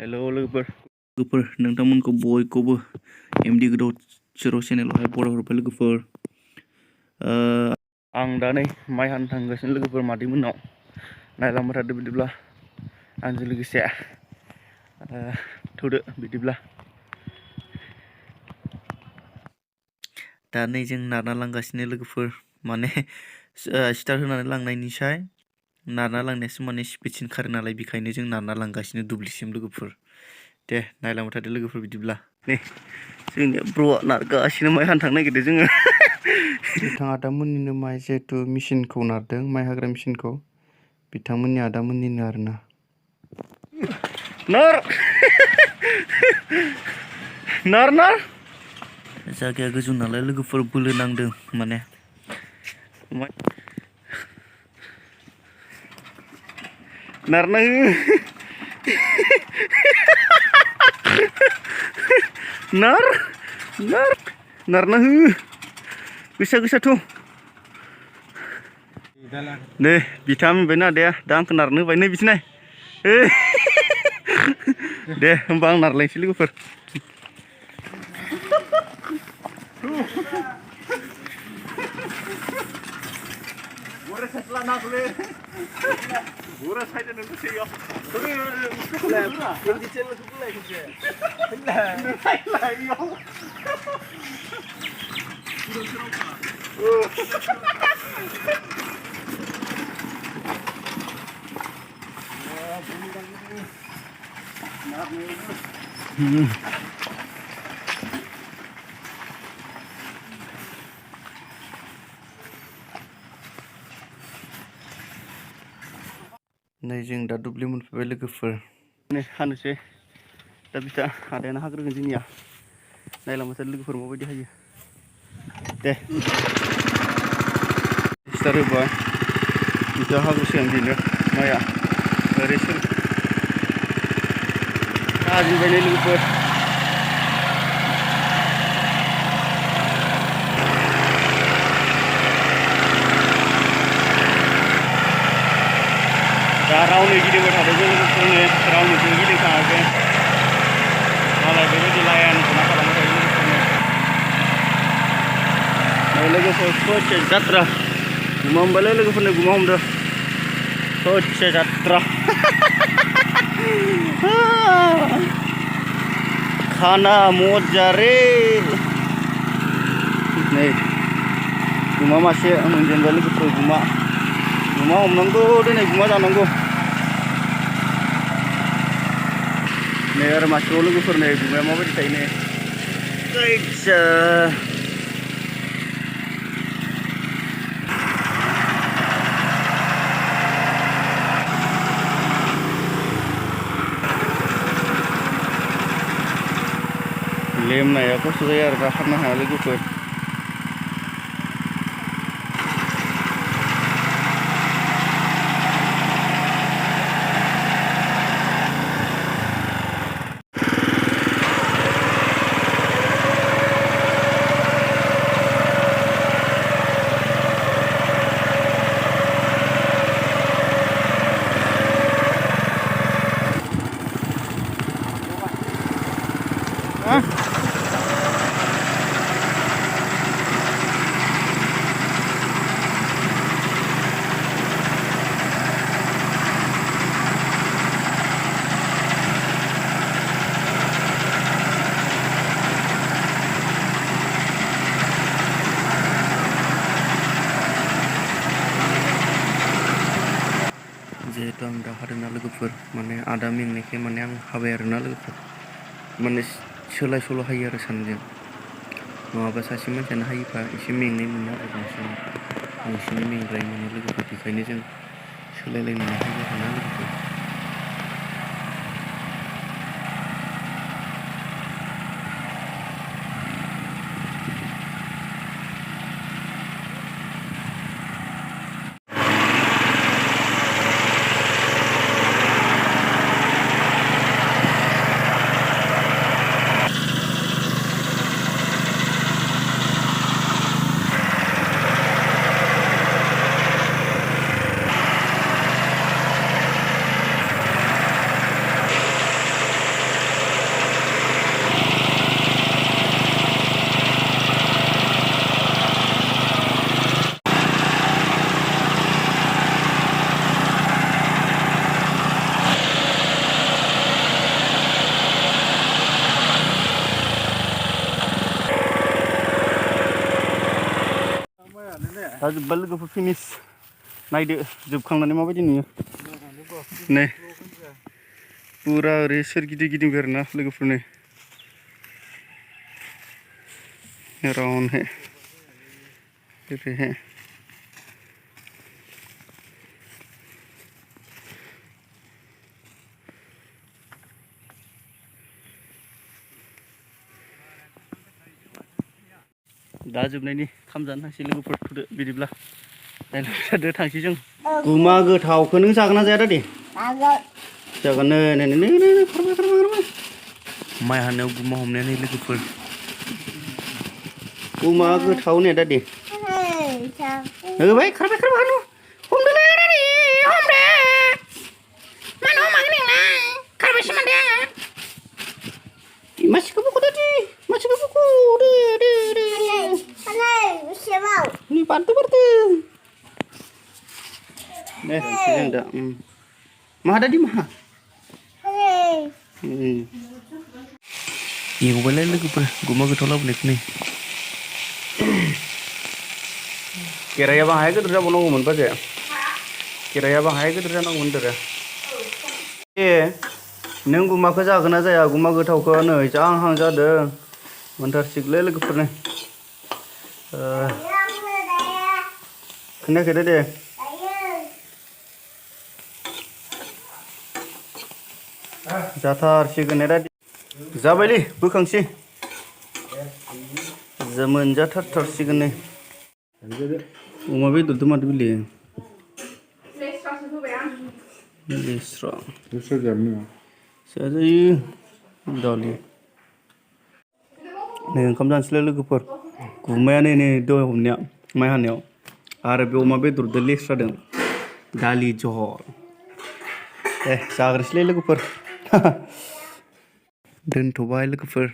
हेल' लोगोफोर नोंथांमोनखौ बयखौबो एमडि गोदाव सोराव चेनेलावहाय बरायहरबाय लोगोफोर। आं दा नै माइ हानो थांगासिनो लोगोफोर मादैमोननाव नायलांबाय थादो बिदिब्ला आंजों लोगोसे थौदो बिदिब्ला। दा नै जों नारना लांगासिनो लोगोफोर, माने स्टार्ट होनानै लांनायनिसाय नारना लांनायासो माने स्पिडसिन खारो नालाय, बेखायनो जों नारना लांगासिनो दुब्लिसिम लोगोफोर। दे नायलांबाय थादो लोगोफोर बिदिब्ला। नै जोंनिया ब्र'आ नारगासिनो माइ हानो थांनो नागिरदों जोङो। बिथां आदामोननिनो माइ जिहेथु मेचिनखौ नारदों, माइ हाग्रा मेचिनखौ, बिथांमोननि आदामोननिनो आरोना। नार नार नार जायगाया गोजौ नालाय लोगोफोर बोलो नांदों माने। नारना हो नार नार नारना हो गोसा गोसाथ'। दे बिथाङा मिथिबायना आदाया, दा आंखौ नारनो होबाय नै बिथिं नाय। दे होमबा आं नारलायनोसै लोगोफोर। नै जों दा दुब्लि मोनफैबाय लोगोफोर। नै हानोसै दा बिथा आदायानो हाग्रोगोन जोंनिया। नायलांबाय थादो लोगोफोर माबायदि हायो। दे स्टार्ट होबाय, बिथा हाग्रोसिगोन बेनो माइआ ओरै हाजोबबाय नै लोगोफोर। दा रावनो गिदिंबाय थादों जों लोगोफोरनो, रावनोबो गिदिंखाङाखै मालाय बेबायदि लाइनखौ मा खालामबाय थायो लोगोफोर। ससे जात्रा गुमा हमबायलै लोगोफोरनो, गुमा हमदो ससे जात्रा। खाना मजा रे। नै गुमा मासे मोनजेनबाय लोगोफोर, गुमा हमनांगौ दिनै, गुमा जानांगौ। नै आरो मासेबाव लोगोफोर, नै गुमाया माबायदि थायो नै गैजा। लेमनाया खस्थ' जायो आरो दा खारनो हाया लोगोफोर। जिहेतु आं दा हादोंना लोगोफोर, माने आदा मेंनायखाय माने आं हाबाय आरोना लोगोफोर। माने सोलाय सोल' हायो आरो सानैजों, नङाबा सासे मानसियानो हायोबा एसे मेंनाय मोनो आरो बांसिनै मेंग्राय मोनो लोगोफोर। बेखायनो जों सोलायलायनानै हायो आरोना लोगोफोर। दा जोब्बाय लोगोफोर फिनिश नायदो जोबखांनानै माबायदि नुयो नै पुरा ओरै सोरगिदिं गिदिंबाय आरोना लोगोफोर नै राउन्डहै ओरैहाय दा जोबनायनि खाम जानो थांसै लोगोफोर थुदो बिदिब्ला नायलांदो थांसै जों गुमा गोथावखौ नों जागोन ना जाया दादि जागोन नै नै नै नै नै खारबाय खारबाय खारबाय माइ हानायाव गुमा हमनाया नै लोगोफोर गुमा गोथाव ने दादि होबाय खारबाय खारबाय हानु हमदोलै दादि हमदो मानो हमाखै नोंलाय खारबायसो माथो मासिखौ बख'दो दि मासिखौ बख' दे दे दे नि बारदो बारदो दे जों दा माहा दादि माहा एवबायलै लोगोफोर गुमा गोथाव लाबोनायखौ नै खेराया बाहाय गिदिर जाबावनांगौमोन बाजै खेराया बाहाय गिदिर जानांगौमोन होनदों ए नों गुमाखौ जागोन ना जाया गुमा गोथावखौ नै जाहां जादों मोनथारसिगोनलै लोगोफोरनो खोनायाखै दे जाथारसिगोन दादि जाबायलै बोखांसै मोनजाथारसिगोन नै अमा बेदरदो मादो बिलाय लेस्रा जाजायो दालि नै ओंखाम जानोसैलाय लोगोफोर गुमाया नै दहाय हमनाया माइ हानायाव आरो बे अमा बेदरदो लेस्रादों दालि जहल दे जाग्रोसैलै लोगोफोर दोनथ'बाय लोगोफोर